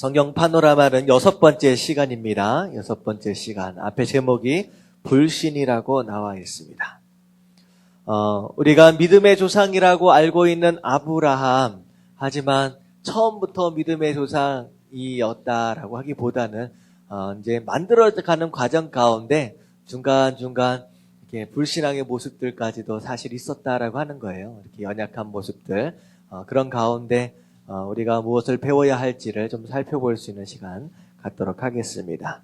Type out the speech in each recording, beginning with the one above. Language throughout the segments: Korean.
성경 파노라마는 6번째 시간입니다. 6번째 시간. 앞에 제목이 불신이라고 나와 있습니다. 우리가 믿음의 조상이라고 알고 있는 아브라함, 하지만 처음부터 믿음의 조상이었다라고 하기보다는 이제 만들어가는 과정 가운데 중간중간 이렇게 불신앙의 모습들까지도 사실 있었다라고 하는 거예요. 이렇게 연약한 모습들, 그런 가운데 우리가 무엇을 배워야 할지를 좀 살펴볼 수 있는 시간 갖도록 하겠습니다.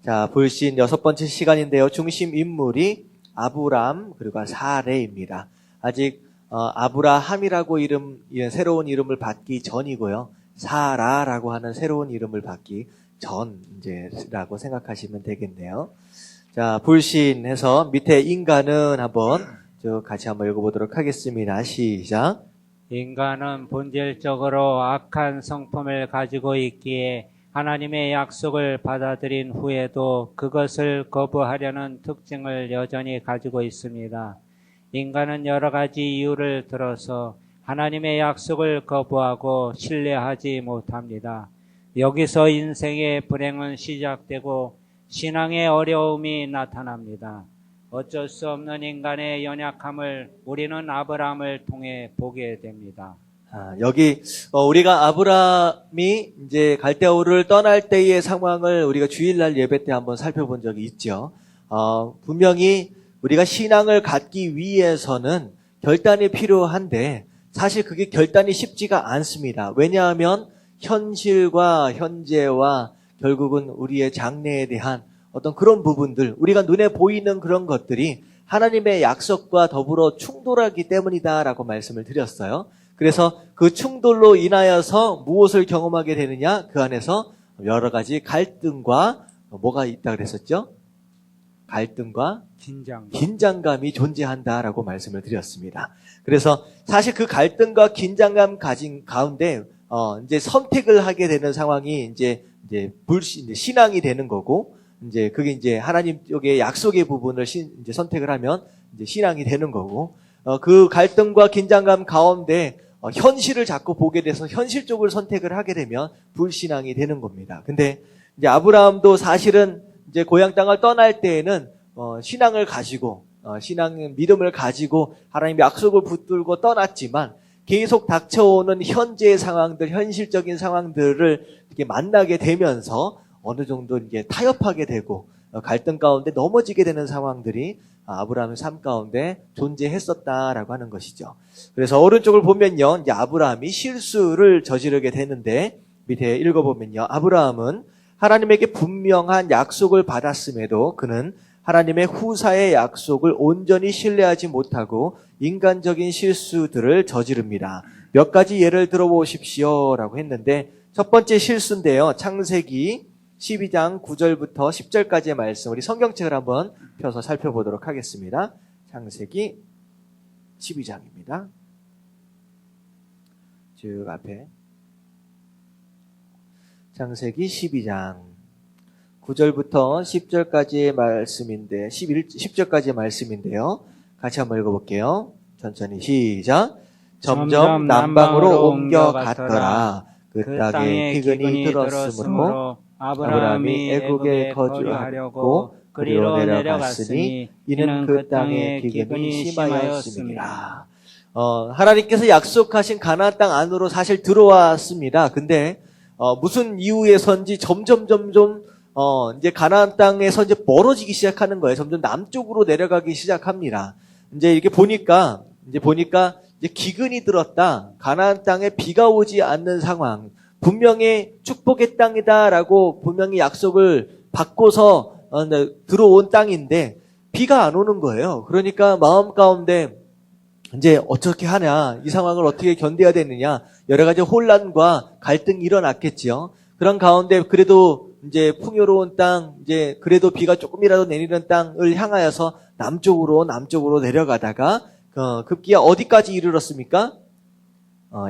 자, 불신 6번째 시간인데요. 중심 인물이 아브람 그리고 사레입니다. 아직 아브라함이라고 이런 새로운 이름을 받기 전이고요. 사라라고 하는 새로운 이름을 받기 전이라고 생각하시면 되겠네요. 자, 불신해서 밑에 인간은 한번 같이 한번 읽어보도록 하겠습니다. 시작. 인간은 본질적으로 악한 성품을 가지고 있기에 하나님의 약속을 받아들인 후에도 그것을 거부하려는 특징을 여전히 가지고 있습니다. 인간은 여러 가지 이유를 들어서 하나님의 약속을 거부하고 신뢰하지 못합니다. 여기서 인생의 불행은 시작되고 신앙의 어려움이 나타납니다. 어쩔 수 없는 인간의 연약함을 우리는 아브라함을 통해 보게 됩니다. 여기 우리가 아브라함이 이제 갈대아우를 떠날 때의 상황을 우리가 주일날 예배 때 한번 살펴본 적이 있죠. 분명히 우리가 신앙을 갖기 위해서는 결단이 필요한데 사실 그게 결단이 쉽지가 않습니다. 왜냐하면 현실과 현재와 결국은 우리의 장래에 대한 어떤 그런 부분들, 우리가 눈에 보이는 그런 것들이 하나님의 약속과 더불어 충돌하기 때문이다라고 말씀을 드렸어요. 그래서 그 충돌로 인하여서 무엇을 경험하게 되느냐? 그 안에서 여러 가지 갈등과 뭐가 있다 그랬었죠? 갈등과 긴장감이 존재한다라고 말씀을 드렸습니다. 그래서 사실 그 갈등과 긴장감 가진 가운데 이제 선택을 하게 되는 상황이 이제 신앙이 되는 거고, 이제 그게 이제 하나님 쪽의 약속의 부분을 이제 선택을 하면 이제 신앙이 되는 거고, 그 갈등과 긴장감 가운데 현실을 자꾸 보게 돼서 현실 쪽을 선택을 하게 되면 불신앙이 되는 겁니다. 근데 이제 아브라함도 사실은 이제 고향 땅을 떠날 때에는 신앙을 가지고 믿음을 가지고 하나님의 약속을 붙들고 떠났지만 계속 닥쳐오는 현재의 상황들, 현실적인 상황들을 이렇게 만나게 되면서 어느 정도 이제 타협하게 되고 갈등 가운데 넘어지게 되는 상황들이 아브라함의 삶 가운데 존재했었다라고 하는 것이죠. 그래서 오른쪽을 보면요, 이제 아브라함이 실수를 저지르게 되는데 밑에 읽어보면요, 아브라함은 하나님에게 분명한 약속을 받았음에도 그는 하나님의 후사의 약속을 온전히 신뢰하지 못하고 인간적인 실수들을 저지릅니다. 몇 가지 예를 들어보십시오라고 했는데 첫 번째 실수인데요, 창세기 12장 9절부터 10절까지의 말씀, 우리 성경책을 한번 펴서 살펴보도록 하겠습니다. 창세기 12장입니다. 쭉 앞에 창세기 12장 9절부터 10절까지의 말씀인데 10절까지의 말씀인데요. 같이 한번 읽어볼게요. 천천히 시작. 점점 남방으로 옮겨갔더라. 그 땅에 기근이 들었으므로 아브라함이 애국에 거주하려고 그리로 내려갔으니 이는 그 땅에 기근이 심하였음이라. 하나님께서 약속하신 가나안 땅 안으로 사실 들어왔습니다. 근데 무슨 이유에선지 점점 이제 가나안 땅에서 이제 멀어지기 시작하는 거예요. 점점 남쪽으로 내려가기 시작합니다. 이제 이렇게 보니까 이제 기근이 들었다. 가나안 땅에 비가 오지 않는 상황. 분명히 축복의 땅이다라고 분명히 약속을 받고서 들어온 땅인데 비가 안 오는 거예요. 그러니까 마음 가운데 이제 어떻게 하냐, 이 상황을 어떻게 견뎌야 되느냐, 여러 가지 혼란과 갈등이 일어났겠지요. 그런 가운데 그래도 이제 풍요로운 땅, 이제 그래도 비가 조금이라도 내리는 땅을 향하여서 남쪽으로 내려가다가 급기야 어디까지 이르렀습니까?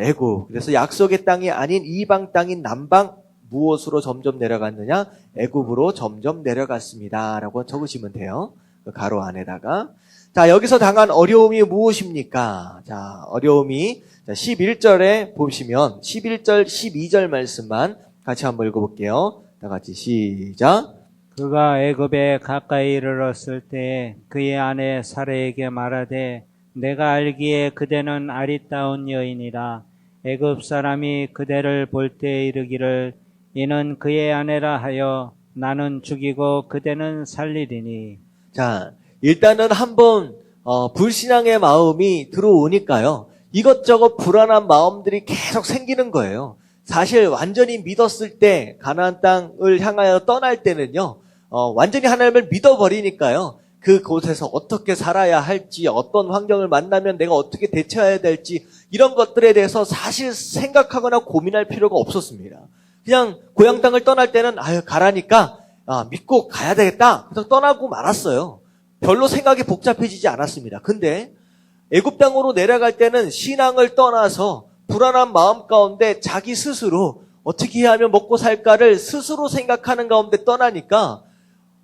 애굽. 그래서 약속의 땅이 아닌 이방 땅인 남방, 무엇으로 점점 내려갔느냐? 애굽으로 점점 내려갔습니다. 라고 적으시면 돼요. 그 가로 안에다가. 자, 여기서 당한 어려움이 무엇입니까? 자, 어려움이 11절에 보시면 11절, 12절 말씀만 같이 한번 읽어볼게요. 다 같이 시작. 그가 애굽에 가까이 이르렀을 때 그의 아내 사라에게 말하되 내가 알기에 그대는 아리따운 여인이라 애굽 사람이 그대를 볼 때 이르기를 이는 그의 아내라 하여 나는 죽이고 그대는 살리리니. 자, 일단은 한번 불신앙의 마음이 들어오니까요. 이것저것 불안한 마음들이 계속 생기는 거예요. 사실 완전히 믿었을 때 가나안 땅을 향하여 떠날 때는요. 완전히 하나님을 믿어버리니까요. 그곳에서 어떻게 살아야 할지, 어떤 환경을 만나면 내가 어떻게 대처해야 될지 이런 것들에 대해서 사실 생각하거나 고민할 필요가 없었습니다. 그냥 고향 땅을 떠날 때는 가라니까 믿고 가야 되겠다. 그래서 떠나고 말았어요. 별로 생각이 복잡해지지 않았습니다. 근데 애굽 땅으로 내려갈 때는 신앙을 떠나서 불안한 마음 가운데 자기 스스로 어떻게 해야 하면 먹고 살까를 스스로 생각하는 가운데 떠나니까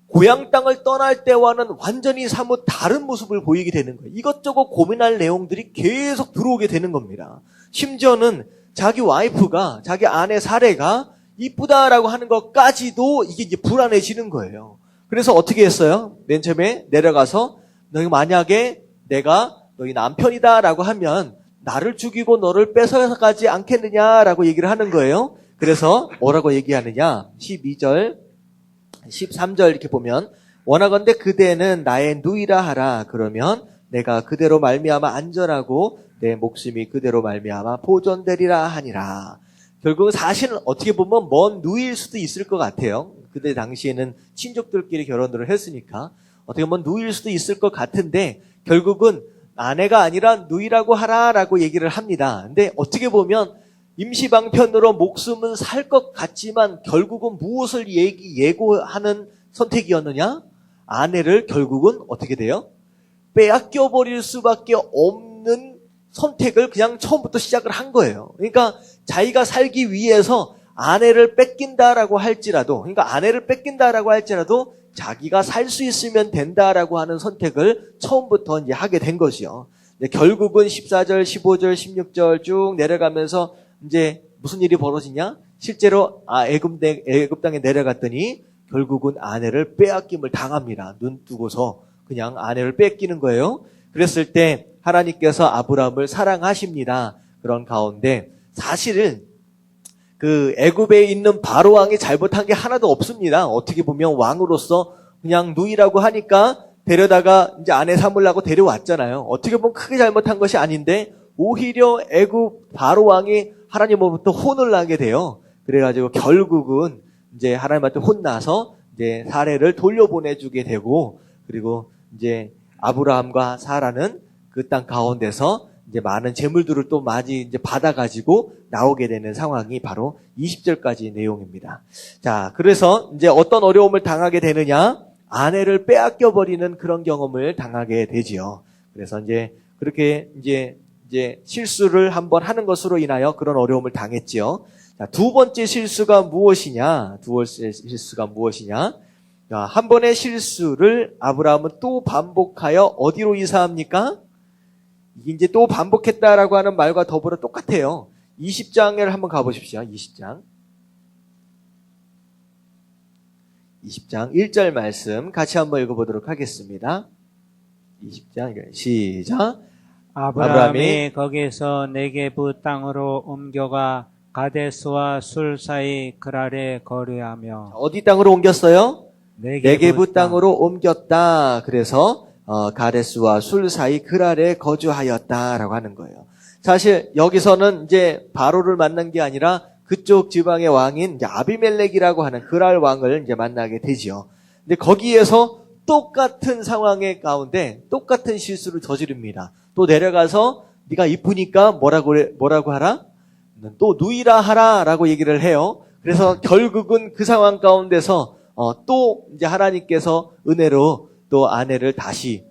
고향 땅을 떠날 때와는 완전히 사뭇 다른 모습을 보이게 되는 거예요. 이것저것 고민할 내용들이 계속 들어오게 되는 겁니다. 심지어는 자기 와이프가, 자기 아내 사례가 이쁘다라고 하는 것까지도 이게 이제 불안해지는 거예요. 그래서 어떻게 했어요? 맨 처음에 내려가서 너희 만약에 내가 너희 남편이다라고 하면 나를 죽이고 너를 뺏어가지 않겠느냐라고 얘기를 하는 거예요. 그래서 뭐라고 얘기하느냐? 12절, 13절 이렇게 보면 원하건대 그대는 나의 누이라 하라. 그러면 내가 그대로 말미암아 안전하고 내 목숨이 그대로 말미암아 보존되리라 하니라. 결국은 사실은 어떻게 보면 먼 누이일 수도 있을 것 같아요. 그때 당시에는 친족들끼리 결혼을 했으니까 어떻게 보면 누이일 수도 있을 것 같은데 결국은 아내가 아니라 누이라고 하라라고 얘기를 합니다. 근데 어떻게 보면 임시방편으로 목숨은 살 것 같지만 결국은 무엇을 예고하는 선택이었느냐? 아내를 결국은 어떻게 돼요? 빼앗겨버릴 수밖에 없는 선택을 그냥 처음부터 시작을 한 거예요. 그러니까 자기가 살기 위해서 아내를 뺏긴다라고 할지라도, 그러니까 아내를 뺏긴다라고 할지라도 자기가 살 수 있으면 된다라고 하는 선택을 처음부터 이제 하게 된 것이요. 결국은 14절, 15절, 16절 쭉 내려가면서 이제 무슨 일이 벌어지냐? 실제로 애굽 땅에 내려갔더니 결국은 아내를 빼앗김을 당합니다. 눈 뜨고서 그냥 아내를 뺏기는 거예요. 그랬을 때 하나님께서 아브라함을 사랑하십니다. 그런 가운데 사실은 그 애굽에 있는 바로 왕이 잘못한 게 하나도 없습니다. 어떻게 보면 왕으로서 그냥 누이라고 하니까 데려다가 이제 아내 삼으려고 데려왔잖아요. 어떻게 보면 크게 잘못한 것이 아닌데 오히려 애굽 바로 왕이 하나님으로부터 혼을 나게 돼요. 그래가지고 결국은 이제 하나님한테 혼나서 이제 사례를 돌려보내주게 되고 그리고 이제 아브라함과 사라는 그 땅 가운데서 이제 많은 재물들을 또 많이 이제 받아가지고 나오게 되는 상황이 바로 20절까지 내용입니다. 자, 그래서 이제 어떤 어려움을 당하게 되느냐? 아내를 빼앗겨버리는 그런 경험을 당하게 되지요. 그래서 이제 그렇게 이제 실수를 한번 하는 것으로 인하여 그런 어려움을 당했지요. 자, 두 번째 실수가 무엇이냐? 자, 한 번의 실수를 아브라함은 또 반복하여 어디로 이사합니까? 이게 이제 또 반복했다라고 하는 말과 더불어 똑같아요. 20장을 한번 가보십시오. 20장 1절 말씀 같이 한번 읽어보도록 하겠습니다. 20장 시작. 아브라함이 거기서 네게부 땅으로 옮겨가 가데스와 술 사이 그랄에 거류하며. 어디 땅으로 옮겼어요? 네게부 네게부 땅으로 옮겼다. 그래서 가데스와 술 사이 그랄에 거주하였다라고 하는 거예요. 사실 여기서는 이제 바로를 만난 게 아니라 그쪽 지방의 왕인 이제 아비멜렉이라고 하는 그랄 왕을 이제 만나게 되지요. 근데 거기에서 똑같은 상황의 가운데 똑같은 실수를 저지릅니다. 또 내려가서 네가 이쁘니까 뭐라고 하라? 또 누이라 하라라고 얘기를 해요. 그래서 결국은 그 상황 가운데서 또 이제 하나님께서 은혜로 또 아내를 다시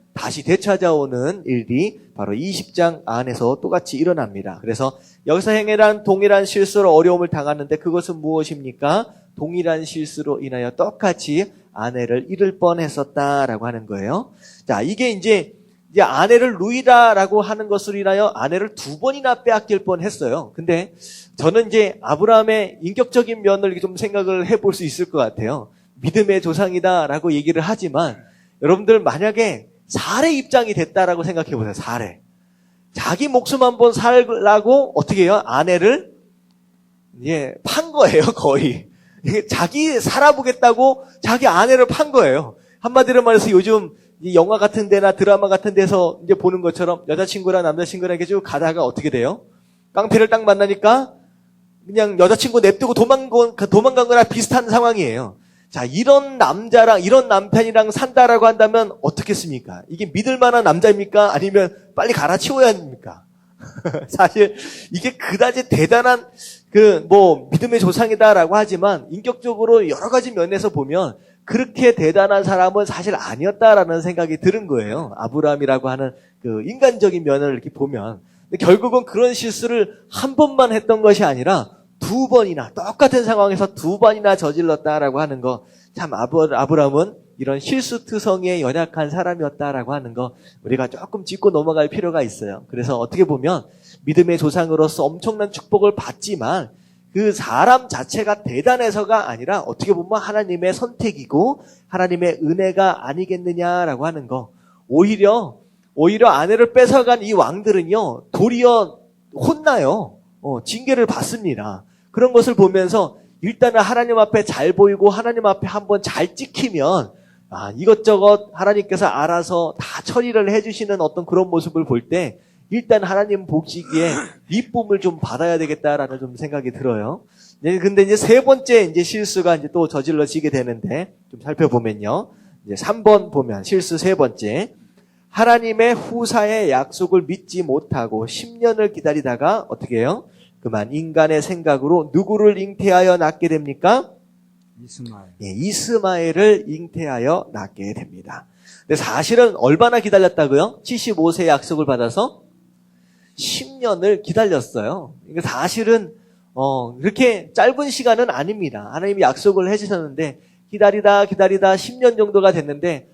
되찾아오는 일이 바로 20장 안에서 똑같이 일어납니다. 그래서 여기서 행해란 동일한 실수로 어려움을 당하는데 그것은 무엇입니까? 동일한 실수로 인하여 똑같이 아내를 잃을 뻔했었다라고 하는 거예요. 자, 이게 이제 아내를 누이다라고 하는 것으로 인하여 아내를 두 번이나 빼앗길 뻔했어요. 근데 저는 이제 아브라함의 인격적인 면을 좀 생각을 해볼 수 있을 것 같아요. 믿음의 조상이다라고 얘기를 하지만 여러분들 만약에 사례 입장이 됐다라고 생각해 보세요. 사례. 자기 목숨 한번 살라고 어떻게 해요? 아내를 판 거예요, 거의. 자기 살아보겠다고 자기 아내를 판 거예요. 한마디로 말해서 요즘 이 영화 같은 데나 드라마 같은 데서 이제 보는 것처럼 여자친구랑 남자친구랑 이렇게 쭉 가다가 어떻게 돼요? 깡패를 딱 만나니까 그냥 여자친구 냅두고 도망간 거나 비슷한 상황이에요. 자, 이런 남자랑, 이런 남편이랑 산다라고 한다면 어떻겠습니까? 이게 믿을 만한 남자입니까? 아니면 빨리 갈아치워야 합니까? 사실, 이게 그다지 대단한, 믿음의 조상이다라고 하지만, 인격적으로 여러 가지 면에서 보면, 그렇게 대단한 사람은 사실 아니었다라는 생각이 드는 거예요. 아브라함이라고 하는 그 인간적인 면을 이렇게 보면. 근데 결국은 그런 실수를 한 번만 했던 것이 아니라, 두 번이나 똑같은 상황에서 두 번이나 저질렀다라고 하는 거, 참 아브라함은 이런 실수투성이에 연약한 사람이었다라고 하는 거 우리가 조금 짚고 넘어갈 필요가 있어요. 그래서 어떻게 보면 믿음의 조상으로서 엄청난 축복을 받지만 그 사람 자체가 대단해서가 아니라 어떻게 보면 하나님의 선택이고 하나님의 은혜가 아니겠느냐라고 하는 거. 오히려 아내를 뺏어간 이 왕들은요 도리어 혼나요. 징계를 받습니다. 그런 것을 보면서 일단은 하나님 앞에 잘 보이고 하나님 앞에 한번 잘 찍히면 이것저것 하나님께서 알아서 다 처리를 해주시는 어떤 그런 모습을 볼 때 일단 하나님 보시기에 이쁨을 좀 받아야 되겠다라는 좀 생각이 들어요. 근데 이제 세 번째 이제 실수가 이제 또 저질러지게 되는데 좀 살펴보면요. 이제 3번 보면 실수 세 번째. 하나님의 후사의 약속을 믿지 못하고 10년을 기다리다가 어떻게 해요? 그만 인간의 생각으로 누구를 잉태하여 낳게 됩니까? 이스마엘. 이스마엘을 잉태하여 낳게 됩니다. 근데 사실은 얼마나 기다렸다고요? 75세 약속을 받아서 10년을 기다렸어요. 그러니까 사실은 그렇게 짧은 시간은 아닙니다. 하나님이 약속을 해주셨는데 기다리다 10년 정도가 됐는데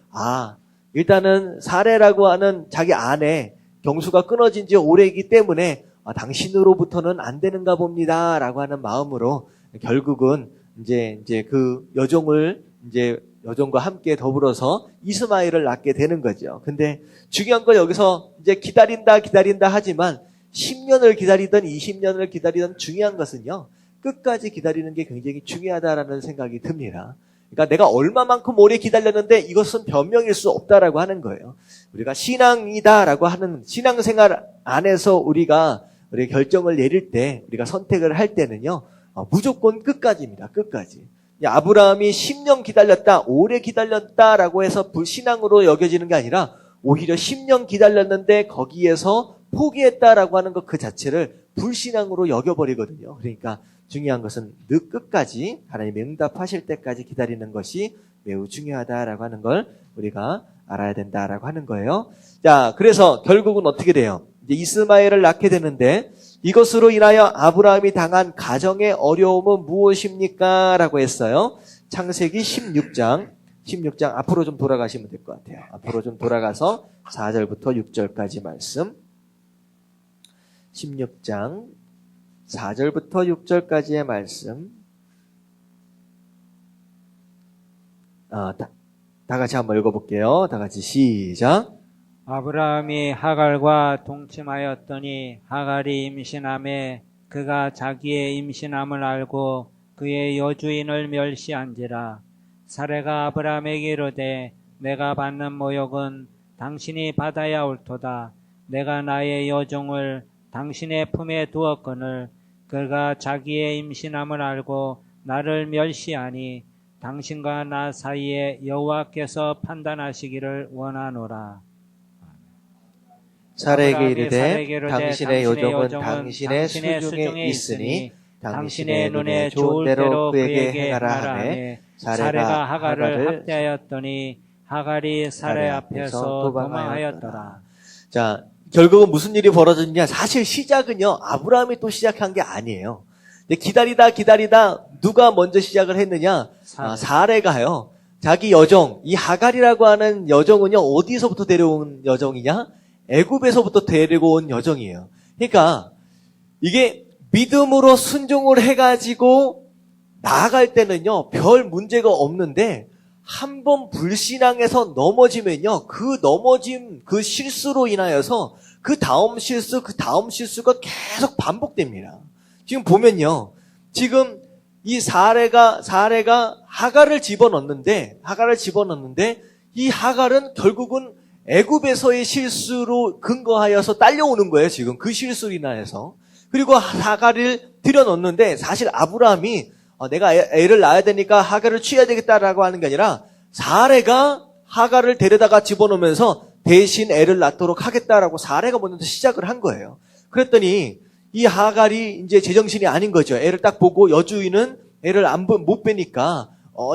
일단은 사례라고 하는 자기 아내 경수가 끊어진 지 오래이기 때문에 당신으로부터는 안 되는가 봅니다. 라고 하는 마음으로 결국은 이제 그 여종과 함께 더불어서 이스마엘을 낳게 되는 거죠. 근데 중요한 건 여기서 이제 기다린다 하지만 10년을 기다리든 20년을 기다리든 중요한 것은요. 끝까지 기다리는 게 굉장히 중요하다라는 생각이 듭니다. 그러니까 내가 얼마만큼 오래 기다렸는데 이것은 변명일 수 없다라고 하는 거예요. 우리가 신앙이다라고 하는 신앙생활 안에서 우리가 결정을 내릴 때 우리가 선택을 할 때는요. 무조건 끝까지입니다. 끝까지. 아브라함이 10년 기다렸다, 오래 기다렸다라고 해서 불신앙으로 여겨지는 게 아니라 오히려 10년 기다렸는데 거기에서 포기했다라고 하는 것 그 자체를 불신앙으로 여겨버리거든요. 그러니까 중요한 것은 끝까지 하나님이 응답하실 때까지 기다리는 것이 매우 중요하다라고 하는 걸 우리가 알아야 된다라고 하는 거예요. 자, 그래서 결국은 어떻게 돼요? 이제 이스마엘을 낳게 되는데 이것으로 인하여 아브라함이 당한 가정의 어려움은 무엇입니까? 라고 했어요. 창세기 16장 앞으로 좀 돌아가시면 될 것 같아요. 앞으로 좀 돌아가서 4절부터 6절까지 말씀. 16장 4절부터 6절까지의 말씀. 다 같이 한번 읽어볼게요. 다 같이 시작. 아브라함이 하갈과 동침하였더니 하갈이 임신함에 그가 자기의 임신함을 알고 그의 여주인을 멸시한지라. 사레가 아브라함에게 이르되 내가 받는 모욕은 당신이 받아야 옳도다. 내가 나의 여종을 당신의 품에 두었거늘 그가 자기의 임신함을 알고 나를 멸시하니 당신과 나 사이에 여호와께서 판단하시기를 원하노라. 사레에게 이르되 당신의 여종은 당신의 수중에 있으니 당신의 눈에 좋을 대로 그에게 행하라 하매 사레가 하갈을 학대하였더니 하갈이 사레 앞에서 도망하였더라. 자, 결국은 무슨 일이 벌어졌냐? 사실 시작은요, 아브라함이 또 시작한 게 아니에요. 근데 기다리다 누가 먼저 시작을 했느냐? 사레가요. 자기 여종, 이 하갈이라고 하는 여종은요, 어디서부터 데려온 여종이냐? 애굽에서부터 데리고 온 여종이에요. 그러니까 이게 믿음으로 순종을 해가지고 나아갈 때는요, 별 문제가 없는데, 한 번 불신앙에서 넘어지면요, 그 넘어짐, 그 실수로 인하여서 그 다음 실수가 계속 반복됩니다. 지금 보면요, 지금 이 사례가 하갈을 집어넣는데, 이 하갈은 결국은 애굽에서의 실수로 근거하여서 딸려오는 거예요, 지금. 그 실수로 인하여서. 그리고 하갈을 들여놓는데, 사실 아브라함이 내가 애를 낳아야 되니까 하갈을 취해야 되겠다라고 하는 게 아니라, 사례가 하갈을 데려다가 집어넣으면서 대신 애를 낳도록 하겠다라고 사례가 먼저 시작을 한 거예요. 그랬더니 이 하갈이 이제 제정신이 아닌 거죠. 애를 딱 보고 여주인은 애를 못 빼니까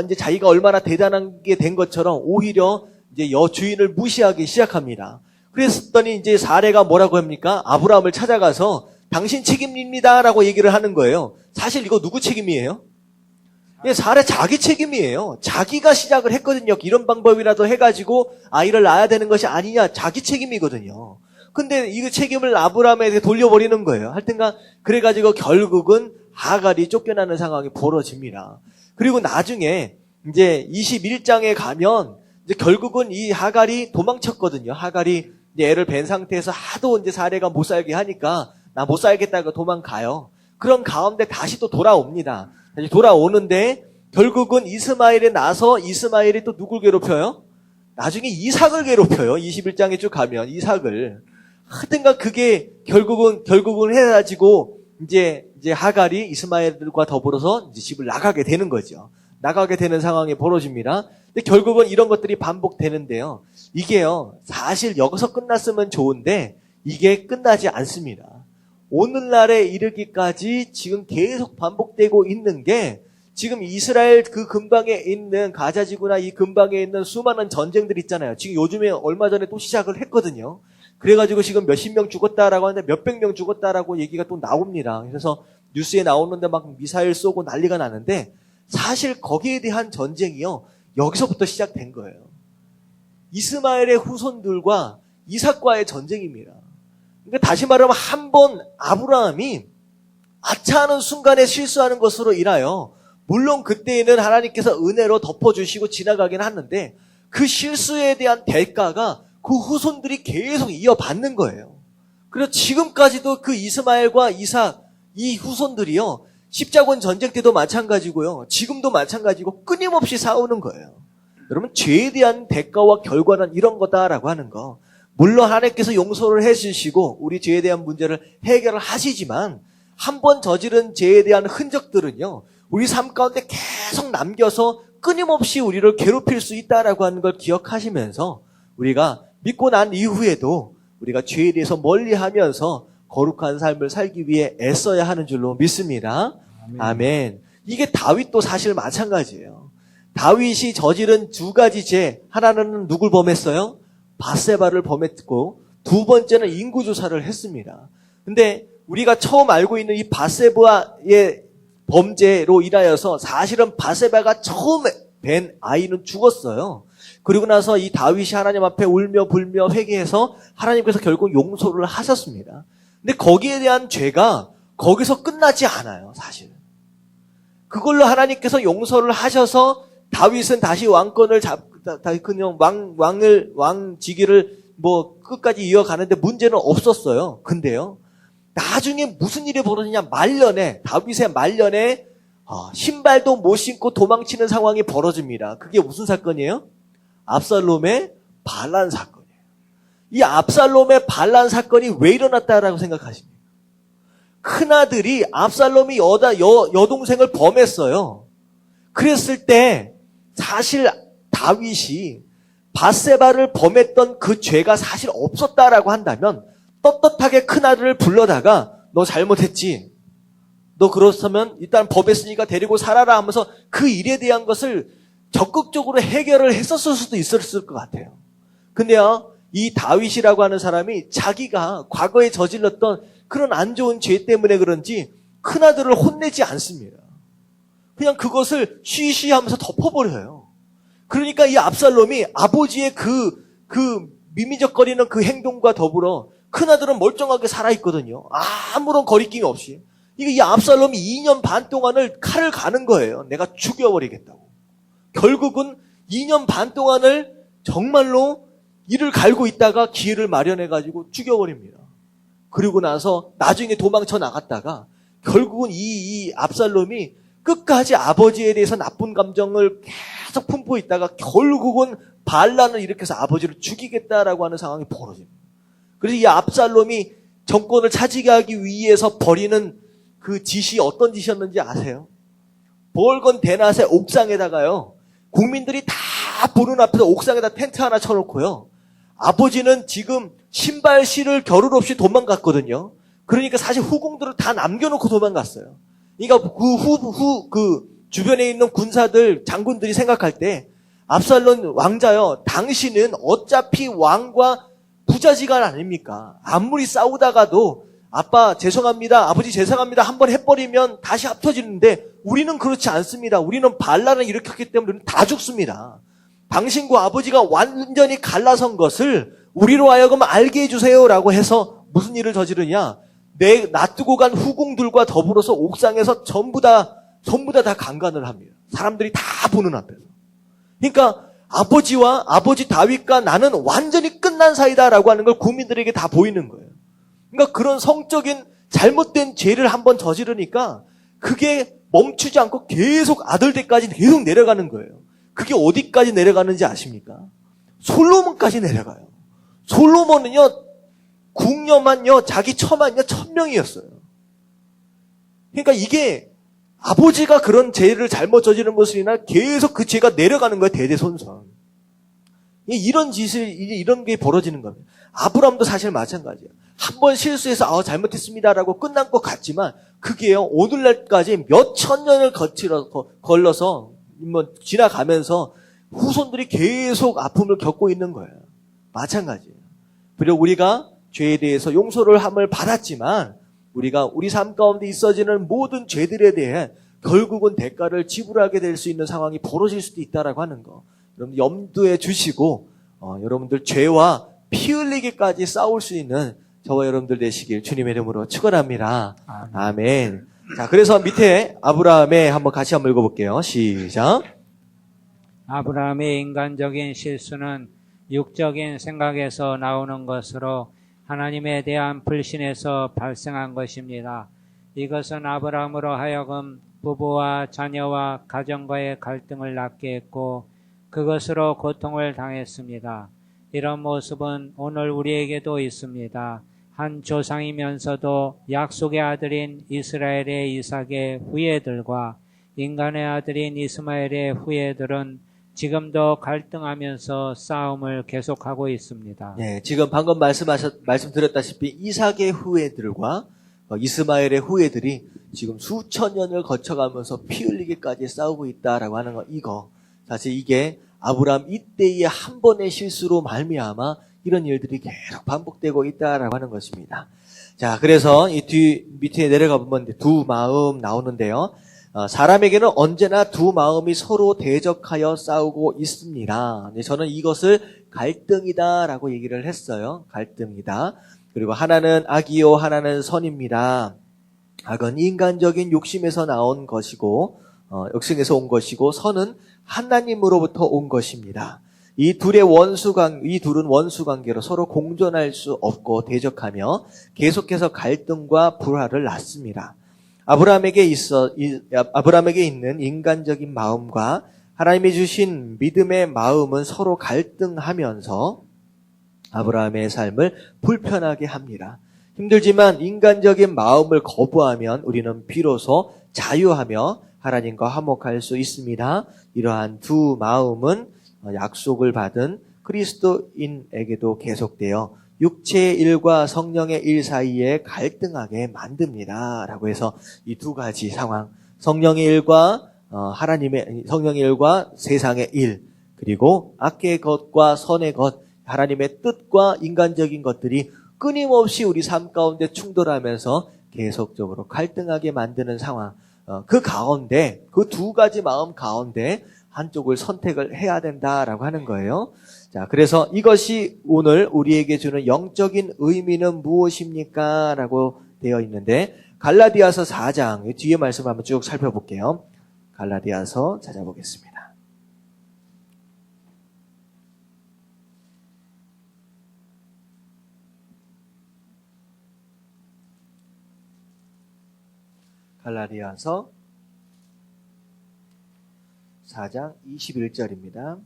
이제 자기가 얼마나 대단한 게 된 것처럼 오히려 이제 여주인을 무시하기 시작합니다. 그랬더니 이제 사례가 뭐라고 합니까? 아브라함을 찾아가서 당신 책임입니다라고 얘기를 하는 거예요. 사실 이거 누구 책임이에요? 사례 자기 책임이에요. 자기가 시작을 했거든요. 이런 방법이라도 해가지고 아이를 낳아야 되는 것이 아니냐, 자기 책임이거든요. 근데 이 책임을 아브라함에게 돌려버리는 거예요. 하여튼간 그래가지고 결국은 하갈이 쫓겨나는 상황이 벌어집니다. 그리고 나중에 이제 21장에 가면 이제 결국은 이 하갈이 도망쳤거든요. 하갈이 이제 애를 뵌 상태에서 하도 이제 사례가 못 살게 하니까 나 못 살겠다고 도망가요. 그런 가운데 다시 또 돌아옵니다. 다시 돌아오는데 결국은 이스마엘에 나서 이스마엘이 또 누굴 괴롭혀요? 나중에 이삭을 괴롭혀요. 21장에 쭉 가면 이삭을. 하여튼간 그게 결국은 해가지고 이제 하갈이 이스마엘과 더불어서 이제 집을 나가게 되는 거죠. 나가게 되는 상황이 벌어집니다. 근데 결국은 이런 것들이 반복되는데요. 이게요, 사실 여기서 끝났으면 좋은데 이게 끝나지 않습니다. 오늘날에 이르기까지 지금 계속 반복되고 있는 게 지금 이스라엘 그 근방에 있는 가자지구나 이 근방에 있는 수많은 전쟁들 있잖아요. 지금 요즘에 얼마 전에 또 시작을 했거든요. 그래가지고 지금 몇십 명 죽었다라고 하는데 몇백 명 죽었다라고 얘기가 또 나옵니다. 그래서 뉴스에 나오는데 막 미사일 쏘고 난리가 나는데 사실 거기에 대한 전쟁이요, 여기서부터 시작된 거예요. 이스마엘의 후손들과 이삭과의 전쟁입니다. 그러니까 다시 말하면 한 번 아브라함이 아차하는 순간에 실수하는 것으로 인하여 물론 그때에는 하나님께서 은혜로 덮어주시고 지나가긴 하는데 그 실수에 대한 대가가 그 후손들이 계속 이어받는 거예요. 그래서 지금까지도 그 이스마엘과 이삭 이 후손들이요, 십자군 전쟁 때도 마찬가지고요, 지금도 마찬가지고 끊임없이 싸우는 거예요. 여러분, 죄에 대한 대가와 결과는 이런 거다라고 하는 거. 물론 하나님께서 용서를 해주시고 우리 죄에 대한 문제를 해결을 하시지만 한 번 저지른 죄에 대한 흔적들은요, 우리 삶 가운데 계속 남겨서 끊임없이 우리를 괴롭힐 수 있다라고 하는 걸 기억하시면서 우리가 믿고 난 이후에도 우리가 죄에 대해서 멀리하면서 거룩한 삶을 살기 위해 애써야 하는 줄로 믿습니다. 아멘. 이게 다윗도 사실 마찬가지예요. 다윗이 저지른 두 가지 죄, 하나는 누굴 범했어요? 밧세바를 범했고 두 번째는 인구조사를 했습니다. 근데 우리가 처음 알고 있는 이 밧세바의 범죄로 인하여서 사실은 밧세바가 처음 뵌 아이는 죽었어요. 그리고 나서 이 다윗이 하나님 앞에 울며 불며 회개해서 하나님께서 결국 용서를 하셨습니다. 근데 거기에 대한 죄가 거기서 끝나지 않아요, 사실. 그걸로 하나님께서 용서를 하셔서 다윗은 다시 왕권을 그냥 왕지기를 끝까지 이어가는데 문제는 없었어요. 근데요, 나중에 무슨 일이 벌어지냐, 다윗의 말년에 신발도 못 신고 도망치는 상황이 벌어집니다. 그게 무슨 사건이에요? 압살롬의 반란 사건이에요. 이 압살롬의 반란 사건이 왜 일어났다라고 생각하십니까? 큰아들이 압살롬이 여동생을 범했어요. 그랬을 때 사실 다윗이 밧세바를 범했던 그 죄가 사실 없었다라고 한다면 떳떳하게 큰아들을 불러다가 너 잘못했지, 너 그렇다면 일단 법했으니까 데리고 살아라 하면서 그 일에 대한 것을 적극적으로 해결을 했었을 수도 있었을 것 같아요. 근데요, 이 다윗이라고 하는 사람이 자기가 과거에 저질렀던 그런 안 좋은 죄 때문에 그런지 큰아들을 혼내지 않습니다. 그냥 그것을 쉬쉬하면서 덮어버려요. 그러니까 이 압살롬이 아버지의 그 미미적거리는 그 행동과 더불어 큰아들은 멀쩡하게 살아있거든요. 아무런 거리낌이 없이. 이게 이 압살롬이 2년 반 동안을 칼을 가는 거예요. 내가 죽여버리겠다고. 결국은 2년 반 동안을 정말로 이를 갈고 있다가 기회를 마련해가지고 죽여버립니다. 그리고 나서 나중에 도망쳐 나갔다가 결국은 이 압살롬이 끝까지 아버지에 대해서 나쁜 감정을 계속 품고 있다가 결국은 반란을 일으켜서 아버지를 죽이겠다라고 하는 상황이 벌어집니다. 그래서 이 압살롬이 정권을 차지하게 하기 위해서 벌이는 그 짓이 어떤 짓이었는지 아세요? 벌건 대낮에 옥상에다가요, 국민들이 다 보는 앞에서 옥상에다 텐트 하나 쳐놓고요, 아버지는 지금 신발 실을 겨를 없이 도망갔거든요. 그러니까 사실 후궁들을 다 남겨놓고 도망갔어요. 그러니까 그 주변에 있는 군사들, 장군들이 생각할 때, 압살롬 왕자요, 당신은 어차피 왕과 부자지간 아닙니까? 아무리 싸우다가도 아빠 죄송합니다, 아버지 죄송합니다 한번 해버리면 다시 합쳐지는데 우리는 그렇지 않습니다. 우리는 반란을 일으켰기 때문에 우리는 다 죽습니다. 당신과 아버지가 완전히 갈라선 것을 우리로 하여금 알게 해주세요라고 해서 무슨 일을 저지르냐? 놔두고 간 후궁들과 더불어서 옥상에서 전부 다 강간을 합니다. 사람들이 다 보는 앞에서. 그러니까 아버지와 아버지 다윗과 나는 완전히 끝난 사이다라고 하는 걸 국민들에게 다 보이는 거예요. 그러니까 그런 성적인 잘못된 죄를 한번 저지르니까 그게 멈추지 않고 계속 아들들까지 계속 내려가는 거예요. 그게 어디까지 내려가는지 아십니까? 솔로몬까지 내려가요. 솔로몬은요, 궁녀만요, 자기 처만요, 1000명이었어요. 그러니까 이게 아버지가 그런 죄를 잘못 저지른 것을 인해 계속 그 죄가 내려가는 거예요, 대대손손. 이런 이런 게 벌어지는 겁니다. 아브라함도 사실 마찬가지예요. 한 번 실수해서 잘못했습니다라고 끝난 것 같지만 그게요, 오늘날까지 몇천 년을 걸러서 지나가면서 후손들이 계속 아픔을 겪고 있는 거예요. 마찬가지예요. 그리고 우리가 죄에 대해서 용서를 함을 받았지만 우리가 우리 삶 가운데 있어지는 모든 죄들에 대해 결국은 대가를 지불하게 될 수 있는 상황이 벌어질 수도 있다라고 하는 거, 여러분 염두에 주시고 여러분들 죄와 피 흘리기까지 싸울 수 있는 저와 여러분들 되시길 주님의 이름으로 축원합니다. 아멘. 자, 그래서 밑에 아브라함의 한번 같이 한번 읽어볼게요. 시작. 아브라함의 인간적인 실수는 육적인 생각에서 나오는 것으로 하나님에 대한 불신에서 발생한 것입니다. 이것은 아브라함으로 하여금 부부와 자녀와 가정과의 갈등을 낳게 했고 그것으로 고통을 당했습니다. 이런 모습은 오늘 우리에게도 있습니다. 한 조상이면서도 약속의 아들인 이스라엘의 이삭의 후예들과 인간의 아들인 이스마엘의 후예들은 지금도 갈등하면서 싸움을 계속하고 있습니다. 네, 지금 방금 말씀드렸다시피 이삭의 후예들과 이스마엘의 후예들이 지금 수천 년을 거쳐가면서 피 흘리기까지 싸우고 있다라고 하는 거, 이거 사실 이게 아브라함 이때의 한 번의 실수로 말미암아 이런 일들이 계속 반복되고 있다라고 하는 것입니다. 자, 그래서 이 밑에 내려가 보면 두 마음 나오는데요. 사람에게는 언제나 두 마음이 서로 대적하여 싸우고 있습니다. 저는 이것을 갈등이다라고 얘기를 했어요. 갈등이다. 그리고 하나는 악이요, 하나는 선입니다. 악은 인간적인 욕심에서 나온 것이고, 욕심에서 온 것이고, 선은 하나님으로부터 온 것입니다. 이 둘은 원수 관계로 서로 공존할 수 없고 대적하며 계속해서 갈등과 불화를 낳습니다. 아브라함에게 있는 인간적인 마음과 하나님이 주신 믿음의 마음은 서로 갈등하면서 아브라함의 삶을 불편하게 합니다. 힘들지만 인간적인 마음을 거부하면 우리는 비로소 자유하며 하나님과 화목할 수 있습니다. 이러한 두 마음은 약속을 받은 그리스도인에게도 계속되어 육체의 일과 성령의 일 사이에 갈등하게 만듭니다. 라고 해서 이 두 가지 상황, 성령의 일과 성령의 일과 세상의 일, 그리고 악의 것과 선의 것, 하나님의 뜻과 인간적인 것들이 끊임없이 우리 삶 가운데 충돌하면서 계속적으로 갈등하게 만드는 상황, 그 가운데, 그 두 가지 마음 가운데 한쪽을 선택을 해야 된다라고 하는 거예요. 자, 그래서 이것이 오늘 우리에게 주는 영적인 의미는 무엇입니까? 라고 되어 있는데, 갈라디아서 4장 이 뒤에 말씀 한번 쭉 살펴볼게요. 갈라디아서 찾아보겠습니다. 갈라디아서 4장 21절입니다.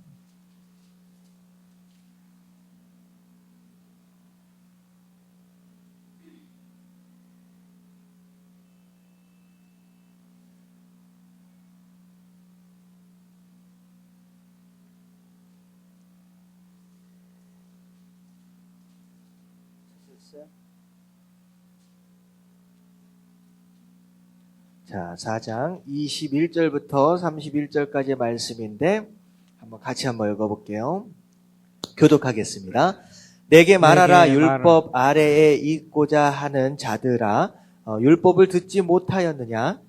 자, 4장 21절부터 31절까지의 말씀인데 한번 같이 한번 읽어볼게요. 교독하겠습니다. 내게 말하라. 율법 아래에 있고자 하는 자들아, 율법을 듣지 못하였느냐?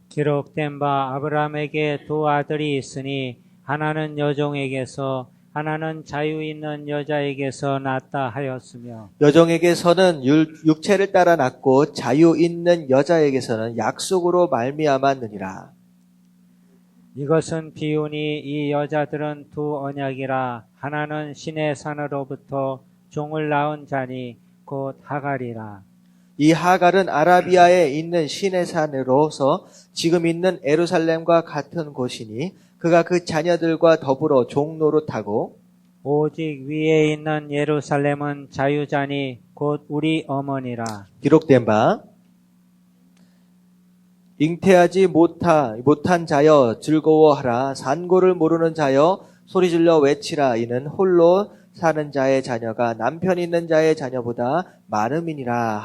기록된 바 아브라함에게 두 아들이 있으니 하나는 여종에게서 하나는 자유 있는 여자에게서 낳았다 하였으며 여종에게서는 육체를 따라 낳고 자유 있는 여자에게서는 약속으로 말미암았느니라. 이것은 비유니 이 여자들은 두 언약이라. 하나는 신의 산으로부터 종을 낳은 자니 곧 하갈이라. 이 하갈은 아라비아에 있는 신의 산으로서 지금 있는 예루살렘과 같은 곳이니 그가 그 자녀들과 더불어 종노릇하고 오직 위에 있는 예루살렘은 자유자니 곧 우리 어머니라. 기록된 바 잉태하지 못한 자여 즐거워하라. 산고를 모르는 자여 소리질러 외치라. 이는 홀로 사는 자의 자녀가 남편 있는 자의 자녀보다 많음이니라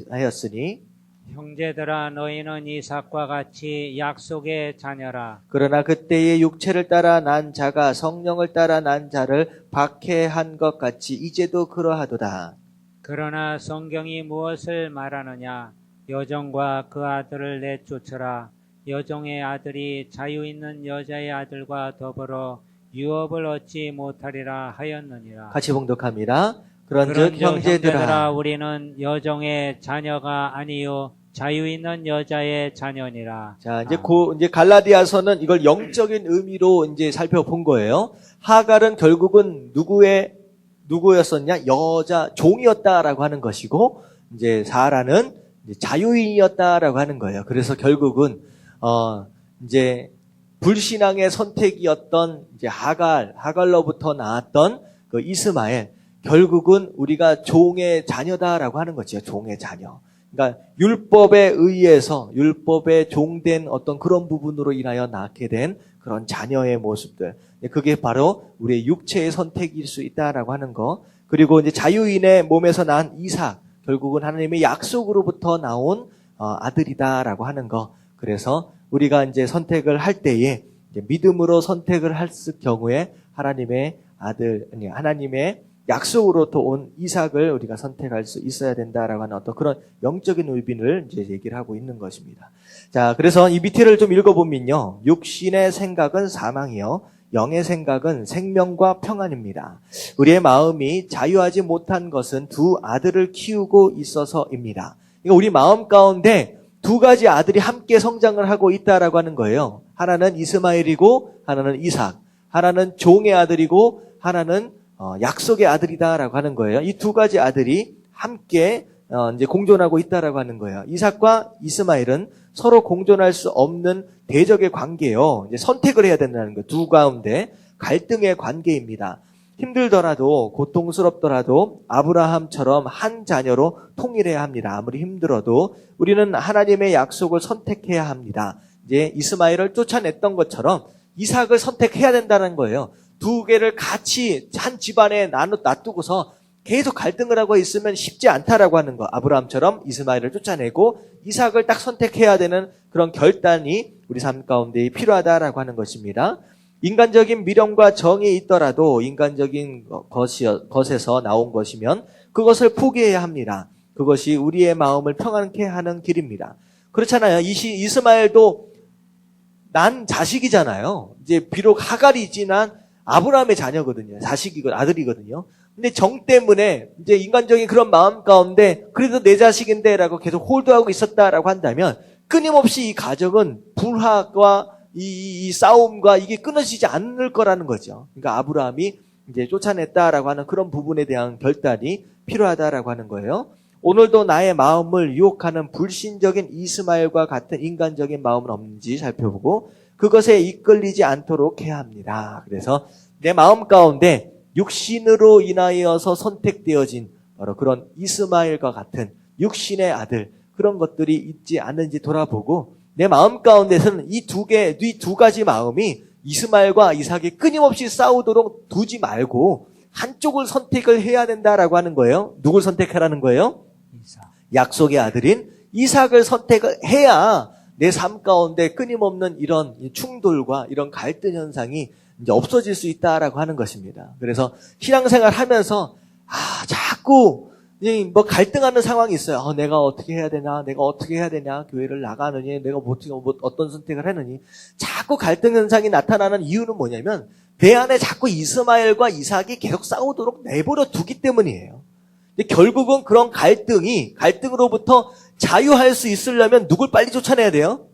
하였으니 형제들아 너희는 이삭과 같이 약속의 자녀라. 그러나 그때의 육체를 따라 난 자가 성령을 따라 난 자를 박해한 것 같이 이제도 그러하도다. 그러나 성경이 무엇을 말하느냐? 여종과 그 아들을 내쫓으라. 여종의 아들이 자유 있는 여자의 아들과 더불어 유업을 얻지 못하리라 하였느니라. 같이 봉독합니다. 그런즉 형제들아 우리는 여종의 자녀가 아니요 자유 있는 여자의 자녀니라. 자, 이제 갈라디아서는 이걸 영적인 의미로 이제 살펴본 거예요. 하갈은 결국은 누구였었냐? 여자, 종이었다라고 하는 것이고, 이제 사라는 이제 자유인이었다라고 하는 거예요. 그래서 결국은, 이제 불신앙의 선택이었던 이제 하갈로부터 나왔던 그 이스마엘, 결국은 우리가 종의 자녀다라고 하는 거죠. 종의 자녀. 그러니까 율법에 의해서 율법에 종된 어떤 그런 부분으로 인하여 낳게 된 그런 자녀의 모습들. 그게 바로 우리의 육체의 선택일 수 있다라고 하는 거. 그리고 이제 자유인의 몸에서 난 이삭. 결국은 하나님의 약속으로부터 나온 아들이다라고 하는 거. 그래서 우리가 이제 선택을 할 때에 이제 믿음으로 선택을 할 경우에 하나님의 아들, 아니 하나님의 약속으로부터 온 이삭을 우리가 선택할 수 있어야 된다라고 하는 어떤 그런 영적인 의미를 이제 얘기를 하고 있는 것입니다. 자, 그래서 이 밑에를 좀 읽어보면요. 육신의 생각은 사망이요. 영의 생각은 생명과 평안입니다. 우리의 마음이 자유하지 못한 것은 두 아들을 키우고 있어서입니다. 그러니까 우리 마음 가운데 두 가지 아들이 함께 성장을 하고 있다라고 하는 거예요. 하나는 이스마엘이고 하나는 이삭. 하나는 종의 아들이고 하나는 약속의 아들이다라고 하는 거예요. 이 두 가지 아들이 함께 이제 공존하고 있다라고 하는 거예요. 이삭과 이스마엘은 서로 공존할 수 없는 대적의 관계예요. 이제 선택을 해야 된다는 거예요. 두 가운데 갈등의 관계입니다. 힘들더라도 고통스럽더라도 아브라함처럼 한 자녀로 통일해야 합니다. 아무리 힘들어도 우리는 하나님의 약속을 선택해야 합니다. 이제 이스마엘을 쫓아냈던 것처럼 이삭을 선택해야 된다는 거예요. 두 개를 같이 한 집안에 놔두고서 계속 갈등을 하고 있으면 쉽지 않다라고 하는 거. 아브라함처럼 이스마엘을 쫓아내고 이삭을 딱 선택해야 되는 그런 결단이 우리 삶 가운데 필요하다라고 하는 것입니다. 인간적인 미련과 정이 있더라도 인간적인 것에서 나온 것이면 그것을 포기해야 합니다. 그것이 우리의 마음을 평안케 하는 길입니다. 그렇잖아요. 이스마엘도 난 자식이잖아요. 이제 비록 하갈이지만 아브라함의 자녀거든요. 아들이거든요. 근데 정 때문에 이제 인간적인 그런 마음 가운데 그래도 내 자식인데라고 계속 홀드하고 있었다라고 한다면 끊임없이 이 가정은 불화와 이 싸움과 이게 끊어지지 않을 거라는 거죠. 그러니까 아브라함이 이제 쫓아냈다라고 하는 그런 부분에 대한 결단이 필요하다라고 하는 거예요. 오늘도 나의 마음을 유혹하는 불신적인 이스마엘과 같은 인간적인 마음은 없는지 살펴보고 그것에 이끌리지 않도록 해야 합니다. 그래서 내 마음 가운데 육신으로 인하여서 선택되어진 바로 그런 이스마엘과 같은 육신의 아들 그런 것들이 있지 않는지 돌아보고 내 마음 가운데서는 이 두 가지 마음이 이스마엘과 이삭이 끊임없이 싸우도록 두지 말고 한쪽을 선택을 해야 된다라고 하는 거예요. 누굴 선택하라는 거예요? 이삭. 약속의 아들인 이삭을 선택을 해야 내 삶 가운데 끊임없는 이런 충돌과 이런 갈등 현상이 이제 없어질 수 있다라고 하는 것입니다. 그래서 신앙생활 하면서 자꾸 뭐 갈등하는 상황이 있어요. 내가 어떻게 해야 되나? 내가 어떻게 해야 되냐? 교회를 나가느니? 내가 어떤 선택을 하느니? 자꾸 갈등 현상이 나타나는 이유는 뭐냐면 내 안에 자꾸 이스마엘과 이삭이 계속 싸우도록 내버려 두기 때문이에요. 근데 결국은 그런 갈등으로부터 자유할 수 있으려면 누굴 빨리 쫓아내야 돼요?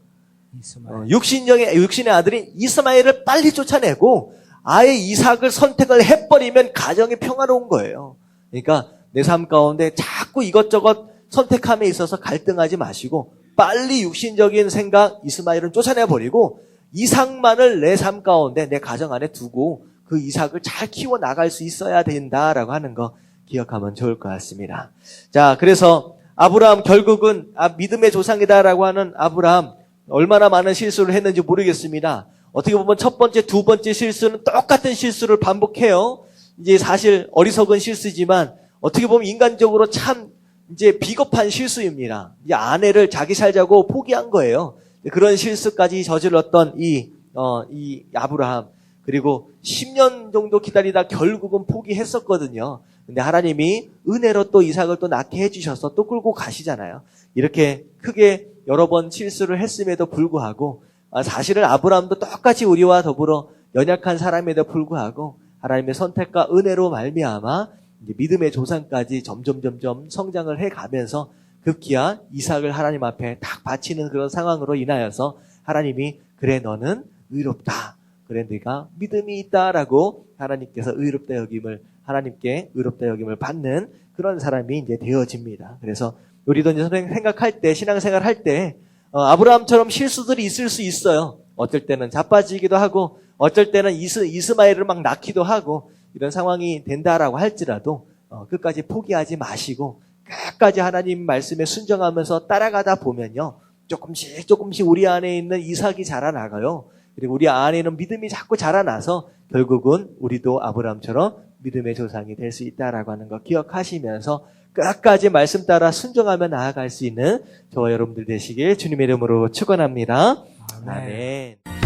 이스마엘. 육신의 아들인 이스마엘을 빨리 쫓아내고 아예 이삭을 선택을 해버리면 가정이 평화로운 거예요. 그러니까 내 삶 가운데 자꾸 이것저것 선택함에 있어서 갈등하지 마시고 빨리 육신적인 생각 이스마엘은 쫓아내버리고 이삭만을 내 삶 가운데 내 가정 안에 두고 그 이삭을 잘 키워나갈 수 있어야 된다라고 하는 거 기억하면 좋을 것 같습니다. 자, 그래서 아브라함 결국은 믿음의 조상이다라고 하는 아브라함 얼마나 많은 실수를 했는지 모르겠습니다. 어떻게 보면 첫 번째, 두 번째 실수는 똑같은 실수를 반복해요. 이제 사실 어리석은 실수지만 어떻게 보면 인간적으로 참 이제 비겁한 실수입니다. 이제 아내를 자기 살자고 포기한 거예요. 그런 실수까지 저질렀던 이 아브라함. 그리고 10년 정도 기다리다 결국은 포기했었거든요. 근데 하나님이 은혜로 또 이삭을 또 낳게 해주셔서 또 끌고 가시잖아요. 이렇게 크게 여러 번 실수를 했음에도 불구하고 사실은 아브라함도 똑같이 우리와 더불어 연약한 사람에도 불구하고 하나님의 선택과 은혜로 말미암아 이제 믿음의 조상까지 점점 성장을 해가면서 급기야 이삭을 하나님 앞에 딱 바치는 그런 상황으로 인하여서 하나님이 그래 너는 의롭다. 그래 네가 믿음이 있다라고 하나님께서 하나님께 의롭다 여김을 받는 그런 사람이 이제 되어집니다. 그래서 우리도 이제 생각할 때 신앙생활 할 때 아브라함처럼 실수들이 있을 수 있어요. 어쩔 때는 자빠지기도 하고 어쩔 때는 이스마엘을 막 낳기도 하고 이런 상황이 된다라고 할지라도 끝까지 포기하지 마시고 끝까지 하나님 말씀에 순종하면서 따라가다 보면요. 조금씩 우리 안에 있는 이삭이 자라나가요. 그리고 우리 안에는 믿음이 자꾸 자라나서 결국은 우리도 아브라함처럼 믿음의 조상이 될 수 있다라고 하는 거 기억하시면서 끝까지 말씀 따라 순종하며 나아갈 수 있는 저와 여러분들 되시길 주님의 이름으로 축원합니다. 아멘. 아멘.